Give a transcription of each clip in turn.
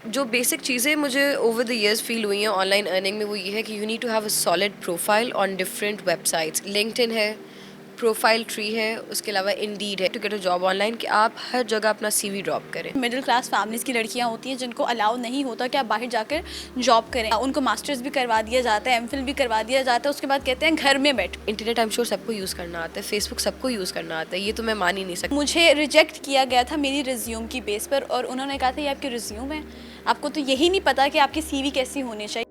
जो बेसिक चीज़ें मुझे ओवर द इयर्स फील हुई हैं ऑनलाइन अर्निंग में, वो ये है कि you need to have a solid profile on different websites. LinkedIn है, प्रोफाइल ट्री है, उसके अलावा इंडीड है to get a job online, कि आप हर जगह अपना सीवी ड्रॉप करें। मिडिल क्लास फैमिलीज़ की लड़कियां होती हैं जिनको अलाउ नहीं होता कि आप बाहर जाकर जॉब करें। उनको मास्टर्स भी करवा दिया जाता है, एमफिल भी करवा दिया जाता है, उसके बाद कहते हैं घर में बैठो। इंटरनेट आई एम श्योर सबको यूज़ करना आता है, फेसबुक सबको यूज़ करना आता है, ये तो मैं मान ही नहीं सकती। मुझे रिजेक्ट किया गया था मेरी रिज्यूम की बेस पर, और उन्होंने कहा था ये आपकी रिज्यूम है, आपको तो यही नहीं पता कि आपकी सीवी कैसी होनी चाहिए।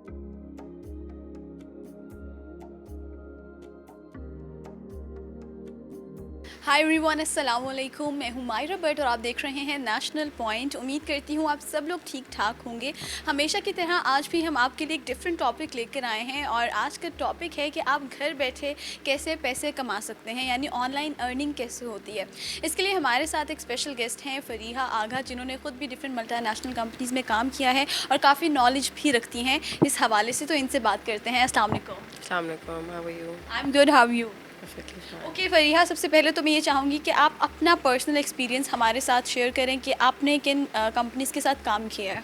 हाय एवरीवन, अस्सलाम वालेकुम। मैं हूँ मायरा बट और आप देख रहे हैं नेशनल पॉइंट। उम्मीद करती हूँ आप सब लोग ठीक ठाक होंगे। हमेशा की तरह आज भी हम आपके लिए एक डिफरेंट टॉपिक लेकर आए हैं, और आज का टॉपिक है कि आप घर बैठे कैसे पैसे कमा सकते हैं, यानी ऑनलाइन अर्निंग कैसे होती है। इसके लिए हमारे साथ एक स्पेशल गेस्ट हैं फ़रीहा आगा, जिन्होंने ख़ुद भी डिफरेंट मल्टीनेशनल कंपनीज़ में काम किया है और काफ़ी नॉलेज भी रखती हैं इस हवाले से। तो इनसे बात करते हैं। अस्सलाम वालेकुम। अस्सलाम वालेकुम, how are you? I am good, how you? Perfectly fine. Okay Fariha, सबसे पहले तो मैं ये चाहूँगी कि आप अपना पर्सनल एक्सपीरियंस हमारे साथ शेयर करें कि आपने किन कंपनीज़ के साथ काम किया है।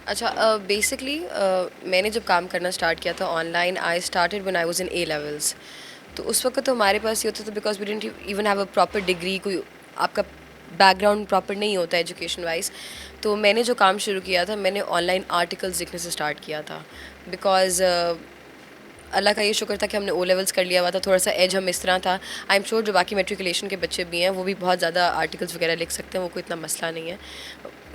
अच्छा, बेसिकली मैंने जब काम करना स्टार्ट किया था online, I started when I was in A levels. तो उस वक्त तो हमारे पास ये होता था, because we didn't even have a proper degree, कोई आपका बैकग्राउंड प्रॉपर नहीं होता एजुकेशन वाइज। तो मैंने जो काम शुरू किया था, मैंने ऑनलाइन आर्टिकल्स लिखने से स्टार्ट किया था। बिकॉज अल्लाह का ये शुक्र था कि हमने ओ लेवल्स कर लिया हुआ था, थोड़ा सा एज हम इस तरह था। आई एम श्योर जो बाकी मेट्रिकुलेशन के बच्चे भी हैं वो भी बहुत ज़्यादा आर्टिकल्स वगैरह लिख सकते हैं, वो कोई इतना मसला नहीं है।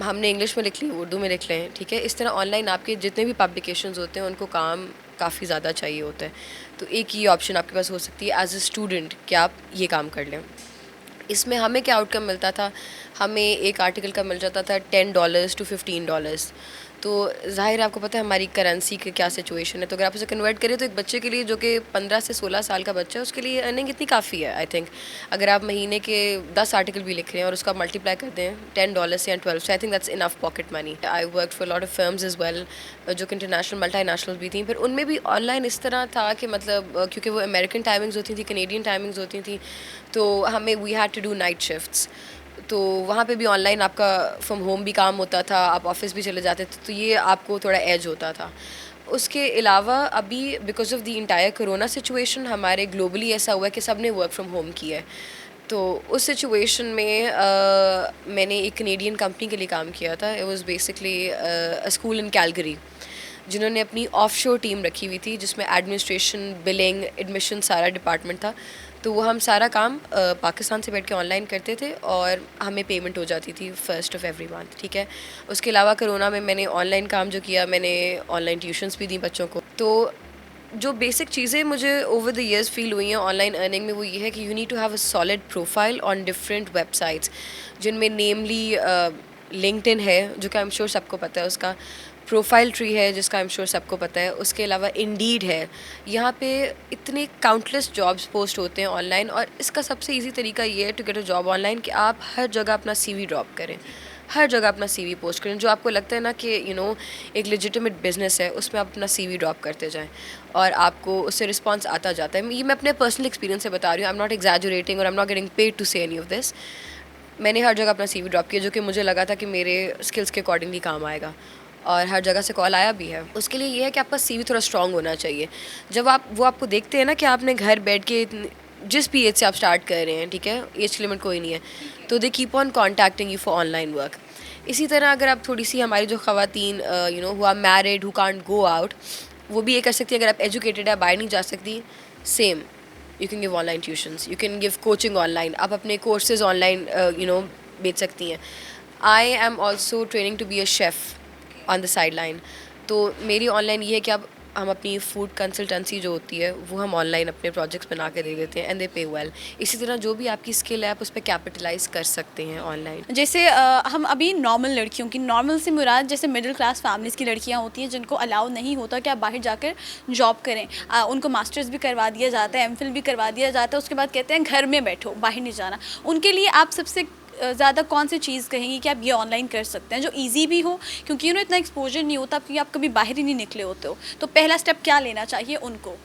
हमने इंग्लिश में लिख ली, उर्दू में लिख लें, ठीक है। इस तरह ऑनलाइन आपके जितने भी पब्लिकेशंस होते हैं उनको काम काफ़ी ज़्यादा चाहिए होता है। तो एक ही ऑप्शन आपके पास हो सकती है एज अ स्टूडेंट कि आप ये काम कर लें। इसमें हमें क्या आउटकम मिलता था, हमें एक आर्टिकल का मिल जाता था $10 to $15। तो ज़ाहिर है आपको पता है हमारी करेंसी की क्या सिचुएशन है, तो अगर आप उसे कन्वर्ट करें तो एक बच्चे के लिए जो कि 15 से 16 साल का बच्चा है, उसके लिए अर्निंग इतनी काफ़ी है। आई थिंक अगर आप महीने के 10 आर्टिकल भी लिख रहे हैं और उसका मल्टीप्लाई कर दें $10 से या 12 से, I think that's enough pocket money. I work for lot of firms as well, जो कि इंटरनेशनल मल्टीनेशनल भी थी। फिर उनमें भी ऑनलाइन इस तरह था कि मतलब क्योंकि वो अमेरिकन टाइमिंग्स होती थी, कनेडियन टाइमिंग्स होती थी, तो हमें we had to do night shifts. तो वहाँ पे भी ऑनलाइन आपका फ्रॉम होम भी काम होता था, आप ऑफिस भी चले जाते थे, तो ये आपको थोड़ा एज होता था। उसके अलावा अभी because of the entire corona situation हमारे ग्लोबली ऐसा हुआ है कि सब ने वर्क फ्रॉम होम किया है। तो उस सिचुएशन में मैंने एक कनेडियन कंपनी के लिए काम किया था। It was basically a school in Calgary, जिन्होंने अपनी ऑफशोर टीम रखी हुई थी, जिसमें एडमिनिस्ट्रेशन, बिलिंग, एडमिशन सारा डिपार्टमेंट था। तो वो हम सारा काम पाकिस्तान से बैठ के ऑनलाइन करते थे और हमें पेमेंट हो जाती थी फर्स्ट ऑफ एवरी मंथ, ठीक है। उसके अलावा कोरोना में मैंने ऑनलाइन काम जो किया, मैंने ऑनलाइन ट्यूशन्स भी दी बच्चों को। तो जो बेसिक चीज़ें मुझे ओवर द इयर्स फील हुई हैं ऑनलाइन अर्निंग में, वो ये है कि you need to have a solid profile on different websites, जिनमें नेमली लिंक्डइन है, जो कि आई एम श्योर सबको पता है उसका, प्रोफाइल ट्री है जिसका आई एम श्योर सबको पता है, उसके अलावा इंडीड है। यहाँ पे इतने काउंटलेस जॉब्स पोस्ट होते हैं ऑनलाइन, और इसका सबसे इजी तरीका ये है to get a job online कि आप हर जगह अपना सीवी ड्रॉप करें, हर जगह अपना सीवी पोस्ट करें। जो आपको लगता है ना कि एक लेजिटिमेट बिजनेस है, उसमें आप अपना सीवी ड्रॉप करते जाएं और आपको उससे रिस्पांस आता जाता है। ये मैं अपने पर्सनल एक्सपीरियंस से बता रही हूँ, आई एम नॉट एग्जैजुरेटिंग और I am not getting paid to say any of this. मैंने हर जगह अपना सीवी ड्रॉप किया जो कि मुझे लगा था कि मेरे स्किल्स के अकॉर्डिंगली काम आएगा, और हर जगह से कॉल आया भी है। उसके लिए ये है कि आपका सीवी थोड़ा स्ट्रॉन्ग होना चाहिए। जब वो आपको देखते हैं ना कि आपने घर बैठ के जिस भी एज से आप स्टार्ट कर रहे हैं, ठीक है, एज लिमिट कोई नहीं है, तो they keep on contacting you for online work. इसी तरह अगर आप थोड़ी सी हमारी जो ख़वातीन who are married, who can't go out, वो भी ये कर सकती है। अगर आप एजुकेटेड है, बाहर नहीं जा सकती, same you can give online tuitions, you can give coaching online, आप अपने कोर्सेज ऑनलाइन बेच सकती हैं। I am also training to be a chef on the side line. तो मेरी ऑनलाइन ये है कि अब हम अपनी फूड कंसल्टेंसी जो होती है वो हम ऑनलाइन अपने प्रोजेक्ट्स बना के दे देते हैं, एंड दे पे वेल। इसी तरह जो भी आपकी स्किल है आप उस पर कैपिटलाइज कर सकते हैं ऑनलाइन। जैसे हम अभी नॉर्मल लड़कियों की, नॉर्मल से मुराद जैसे मिडिल क्लास फैमिलीज़ की लड़कियां होती हैं जिनको अलाउ नहीं होता कि आप बाहर जाकर जॉब करें। उनको मास्टर्स भी करवा दिया जाता है, एमफिल भी करवा दिया जाता है, उसके बाद कहते हैं घर में बैठो, बाहर नहीं जाना। उनके लिए आप सबसे ज़्यादा कौन सी चीज़ कहेंगी कि आप ये ऑनलाइन कर सकते हैं जो इजी भी हो, क्योंकि इतना एक्सपोजर नहीं होता क्योंकि आप कभी बाहर ही नहीं निकले होते हो। तो पहला स्टेप क्या लेना चाहिए उनको?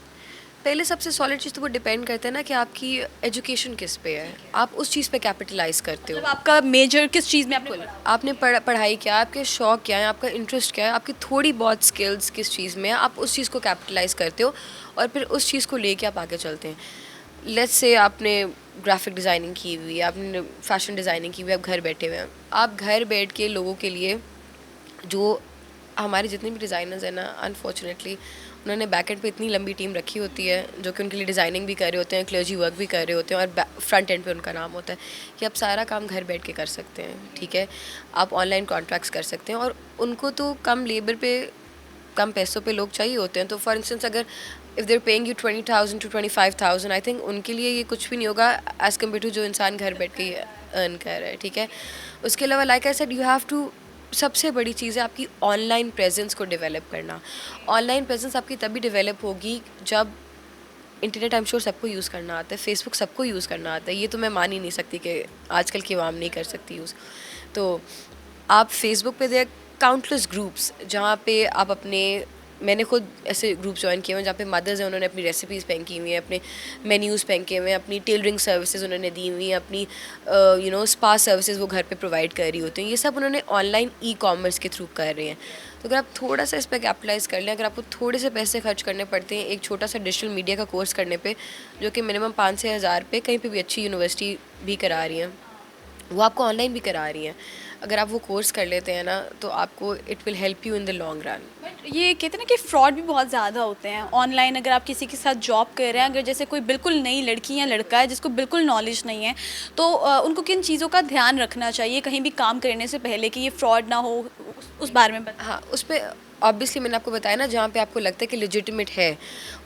पहले सबसे सॉलिड चीज़ तो वो डिपेंड करता है ना कि आपकी एजुकेशन किस पे है, आप उस चीज़ पे कैपिटलाइज करते हो। मतलब आपका मेजर किस चीज़ में आपने बिल्कुल, पढ़ा? आपने पढ़ाई क्या है, आपके शौक क्या है, आपका इंटरेस्ट क्या है, आपकी थोड़ी बहुत स्किल्स किस चीज़ में है, आप उस चीज़ को कैपिटलाइज करते हो और फिर उस चीज़ को लेके आप आगे चलते हैं। लेट्स से आपने ग्राफिक डिज़ाइनिंग की हुई है, आपने फैशन डिज़ाइनिंग की हुई है, आप घर बैठे हुए हैं, आप घर बैठ के लोगों के लिए, जो हमारे जितने भी डिज़ाइनर्स हैं ना, अनफॉर्चुनेटली उन्होंने बैकएंड पे इतनी लंबी टीम रखी होती है जो कि उनके लिए डिज़ाइनिंग भी कर रहे होते हैं, क्लर्जी वर्क भी कर रहे होते हैं, और फ्रंट एंड पे उनका नाम होता है कि आप सारा काम घर बैठ के कर सकते हैं। ठीक है, आप ऑनलाइन कॉन्ट्रैक्ट्स कर सकते हैं, और उनको तो कम लेबर पे, कम पैसों पे लोग चाहिए होते हैं। तो फॉर इंस्टेंस अगर if there paying you 20,000 to 25,000, I think उनके लिए ये कुछ भी नहीं होगा एज़ कम्पेयर टू जो इंसान घर बैठ के अर्न कर रहा है। ठीक है, उसके अलावा like I said, you have to, सबसे बड़ी चीज़ है आपकी ऑनलाइन प्रेजेंस को डेवलप करना। ऑनलाइन प्रेजेंस आपकी तभी डेवलप होगी जब इंटरनेट, आई एम श्योर सबको यूज़ करना आता है, फेसबुक सबको यूज़ करना आता है, ये तो मैं मान ही नहीं सकती कि आजकल की आवाम नहीं कर सकती यूज़। तो आप फेसबुक पे देख काउंटलेस ग्रुप्स जहाँ पे आप अपने, मैंने खुद ऐसे ग्रुप ज्वाइन किए हुए हैं जहाँ पे मदर्स हैं, उन्होंने अपनी रेसिपीज़ फेंक की हुई हैं, अपने मेन्यूज़ फेंक किए हुए हैं, अपनी टेलरिंग सर्विसेज उन्होंने दी हुई हैं, अपनी स्पा सर्विसेज वो घर पे प्रोवाइड कर रही होती हैं। ये सब उन्होंने ऑनलाइन ई कॉमर्स के थ्रू कर रहे हैं। तो अगर आप थोड़ा सा इस पर कैपिटलाइज़ कर लें, अगर आपको थोड़े से पैसे खर्च करने पड़ते हैं एक छोटा सा डिजिटल मीडिया का कोर्स करने पे, जो कि मिनिमम 5 से 1000 पे कहीं पे भी अच्छी यूनिवर्सिटी भी करा रही हैं, वो आपको ऑनलाइन भी करा रही हैं, अगर आप वो कोर्स कर लेते हैं ना, तो आपको it will help you in the long run. But ये कहते हैं ना कि फ्रॉड भी बहुत ज़्यादा होते हैं ऑनलाइन। अगर आप किसी के साथ जॉब कर रहे हैं, अगर जैसे कोई बिल्कुल नई लड़की या लड़का है जिसको बिल्कुल नॉलेज नहीं है, तो उनको किन चीज़ों का ध्यान रखना चाहिए कहीं भी काम करने से पहले कि ये फ्रॉड ना हो, उस बारे में बता। हाँ, उस पर ऑब्वियसली मैंने आपको बताया ना, जहाँ पे आपको लगता है कि लेजिटिमेट है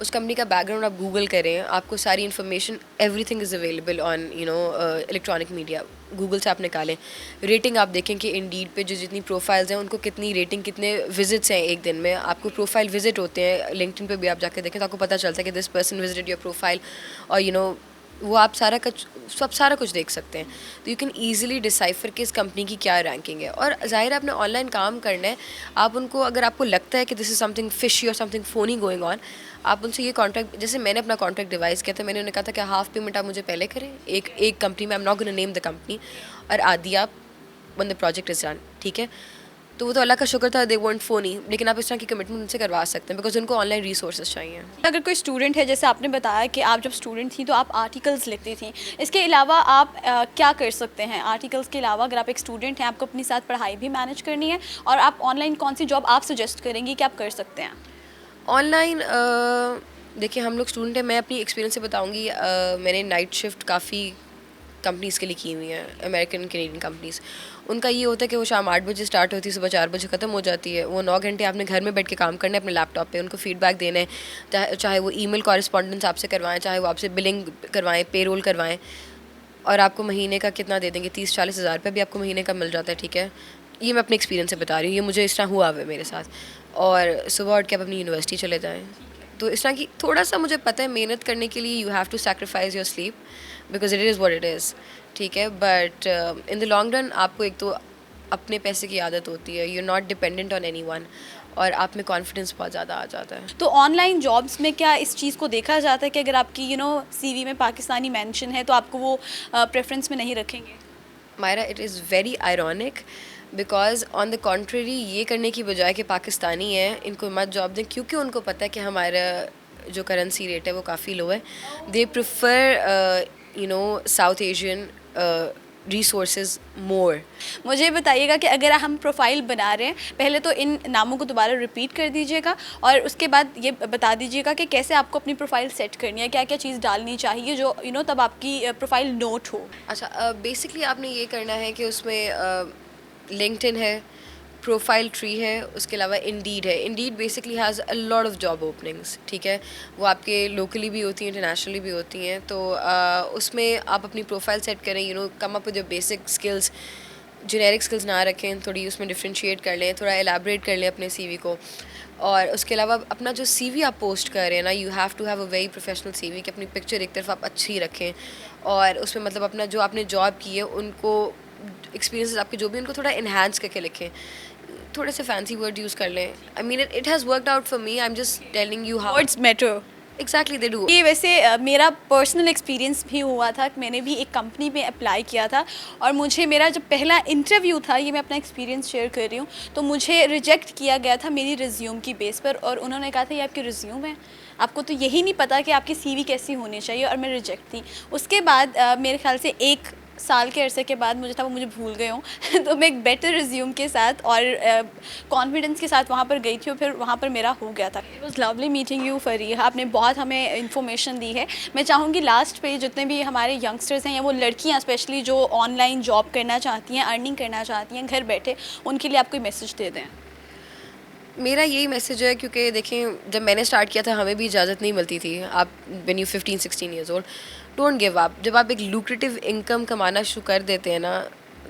उस कंपनी का बैकग्राउंड, आप गूगल करें, आपको सारी information, everything is available on electronic media. Google से आप निकालें, रेटिंग आप देखें कि इंडीड पे जो जितनी प्रोफाइल्स हैं उनको कितनी रेटिंग, कितने विजिट्स हैं एक दिन में, आपको प्रोफाइल विजिट होते हैं, लिंक्डइन पे भी आप जाके देखें तो आपको पता चलता है कि this person visited your profile, और वो आप सारा कुछ देख सकते हैं। तो यू कैन ईजिली डिसाइफर कि इस कंपनी की क्या रैंकिंग है। और ज़ाहिर है आपने ऑनलाइन काम करना है, आप उनको, अगर आपको लगता है कि दिस इज़ समथिंग फिशी और समथिंग फोनी गोइंग ऑन, आप उनसे ये कॉन्ट्रैक्ट, जैसे मैंने अपना कॉन्ट्रैक्ट डिवाइस किया था, मैंने उन्हें कहा था कि हाफ पेमेंट आप मुझे पहले करें एक कंपनी में, आई am not gonna name the company, और आधी आप when the project is done. ठीक है, तो वो तो अल्लाह का शुक्र था, दे वोंट फोनी, लेकिन आप इस तरह की कमिटमेंट उनसे करवा सकते हैं बिकॉज उनको ऑनलाइन रिसोर्सेज चाहिए। अगर कोई स्टूडेंट है, जैसे आपने बताया कि आप जब स्टूडेंट थी तो आप आर्टिकल्स लिखती थी, इसके अलावा आप क्या कर सकते हैं? आर्टिकल्स के अलावा अगर आप एक स्टूडेंट हैं, आपको अपनी साथ पढ़ाई भी मैनेज करनी है, और आप ऑनलाइन कौन सी जॉब आप सजेस्ट करेंगी कि आप कर सकते हैं? ऑनलाइन देखिए, हम लोग स्टूडेंट हैं, मैं अपनी एक्सपीरियंस से बताऊंगी। मैंने नाइट शिफ्ट काफ़ी कंपनीज़ के लिए की हुई हैं, अमेरिकन कैनेडियन कंपनीज़। उनका ये होता है कि वो शाम 8 बजे स्टार्ट होती है, सुबह 4 बजे ख़त्म हो जाती है। वो 9 घंटे आपने घर में बैठ के काम करना है अपने लैपटॉप पे, उनको फीडबैक देना है, चाहे वो ईमेल कॉरेस्पॉन्डेंस आपसे करवाएं, चाहे वो आपसे बिलिंग करवाएं, पेरोल करवाएं, और आपको महीने का कितना दे देंगे, 30-40 हज़ार रुपये भी आपको महीने का मिल जाता है। ठीक है, ये मैं अपने एक्सपीरियंस से बता रही हूँ, ये मुझे इस तरह हुआ हुआ है मेरे साथ। और सुबह उठ के आप अपनी यूनिवर्सिटी चले जाएँ, तो इस तरह की थोड़ा सा मुझे पता है, मेहनत करने के लिए you have to sacrifice your sleep because it is what it is. ठीक है, but in the long run आपको एक तो अपने पैसे की आदत होती है, you are not dependent on anyone, और आप में कॉन्फिडेंस बहुत ज़्यादा आ जाता है। तो ऑनलाइन जॉब्स में क्या इस चीज़ को देखा जाता है कि अगर आपकी सीवी में पाकिस्तानी मेंशन है तो आपको वो प्रेफरेंस में नहीं रखेंगे? Myra, it is very ironic because on the contrary, ये करने की बजाय कि पाकिस्तानी है इनको मत जॉब दें, क्योंकि उनको पता है कि हमारा जो करेंसी रेट है वो काफ़ी लो है। They prefer South Asian resources more. मुझे बताइएगा कि अगर हम प्रोफाइल बना रहे हैं, पहले तो इन नामों को दोबारा रिपीट कर दीजिएगा, और उसके बाद ये बता दीजिएगा कि कैसे आपको अपनी प्रोफाइल सेट करनी है, क्या क्या चीज़ डालनी चाहिए जो तब आपकी प्रोफाइल नोट हो। अच्छा, बेसिकली आपने ये करना है कि उसमें लिंक्डइन है, प्रोफाइल ट्री है, उसके अलावा इंडीड है। Indeed basically has a lot of job openings. ठीक है, वो आपके लोकली भी होती हैं, इंटरनेशनली भी होती हैं। तो उसमें आप अपनी प्रोफाइल सेट करें, come up with your basic skills, generic skills ना रखें, थोड़ी उसमें डिफ्रेंशिएट कर लें, थोड़ा एलाबरेट कर लें अपने सीवी को। और उसके अलावा अपना जो सीवी आप पोस्ट कर रहे हैं ना, you have to have a very professional CV कि अपनी पिक्चर एक तरफ आप अच्छी रखें, और उसमें मतलब अपना जो आपने जॉब की है उनको, एक्सपीरियंस आपके जो भी, उनको थोड़ा इन्हांस करके लिखें, थोड़े से फैंसी वर्ड यूज़ कर लें। I mean it has worked out for me, I am just telling you how. Words matter. Exactly they do. ये वैसे मेरा पर्सनल एक्सपीरियंस भी हुआ था कि मैंने भी एक कंपनी में अप्लाई किया था और मुझे मेरा जब पहला इंटरव्यू था, ये मैं अपना एक्सपीरियंस शेयर कर रही हूँ, तो मुझे रिजेक्ट किया गया था मेरी रिज्यूम की बेस पर और उन्होंने कहा था ये आपकी रिज्यूम है, आपको तो यही नहीं पता कि आपकी सीवी कैसी होनी चाहिए, और मैं रिजेक्ट थी। उसके बाद मेरे ख्याल से 1 साल के अरसे के बाद मुझे था वो मुझे भूल गए हों तो मैं एक बेटर रिज्यूम के साथ और कॉन्फिडेंस के साथ वहाँ पर गई थी और फिर वहाँ पर मेरा हो गया था। It was lovely meeting you Fariha, आपने बहुत हमें इन्फॉर्मेशन दी है। मैं चाहूँगी लास्ट पे जितने भी हमारे यंगस्टर्स हैं या वो लड़कियाँ स्पेशली जो ऑनलाइन जॉब करना चाहती हैं, अर्निंग करना चाहती हैं घर बैठे, उनके लिए आप कोई मैसेज दे दें। मेरा यही मैसेज है, क्योंकि देखें जब मैंने स्टार्ट किया था हमें भी इजाज़त नहीं मिलती थी। आप when you 15-16 years old, don't give up. जब आप एक लुक्रेटिव इनकम कमाना शुरू कर देते हैं ना,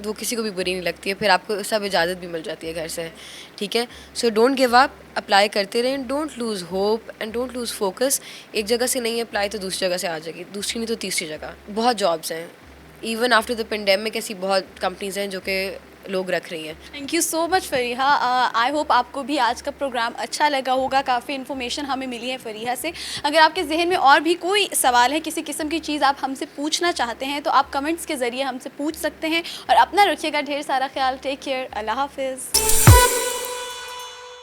तो किसी को भी बुरी नहीं लगती है, फिर आपको सब इजाज़त भी मिल जाती है घर से, ठीक है। So don't give up, apply करते रहें, don't lose hope and don't lose focus. एक जगह से नहीं अप्लाई तो दूसरी जगह से आ जाएगी, दूसरी नहीं तो तीसरी जगह। बहुत जॉब्स हैं, इवन आफ्टर द पेंडेमिक ऐसी बहुत कंपनीज़ हैं जो कि लोग रख रही हैं। Thank you so much Fariha. I hope आपको भी आज का प्रोग्राम अच्छा लगा होगा, काफ़ी इन्फॉर्मेशन हमें मिली है फरीहा से। अगर आपके जहन में और भी कोई सवाल है, किसी किस्म की चीज़ आप हमसे पूछना चाहते हैं, तो आप कमेंट्स के ज़रिए हमसे पूछ सकते हैं। और अपना रखिएगा ढेर सारा ख्याल। टेक केयर, अल्लाह हाफिज़।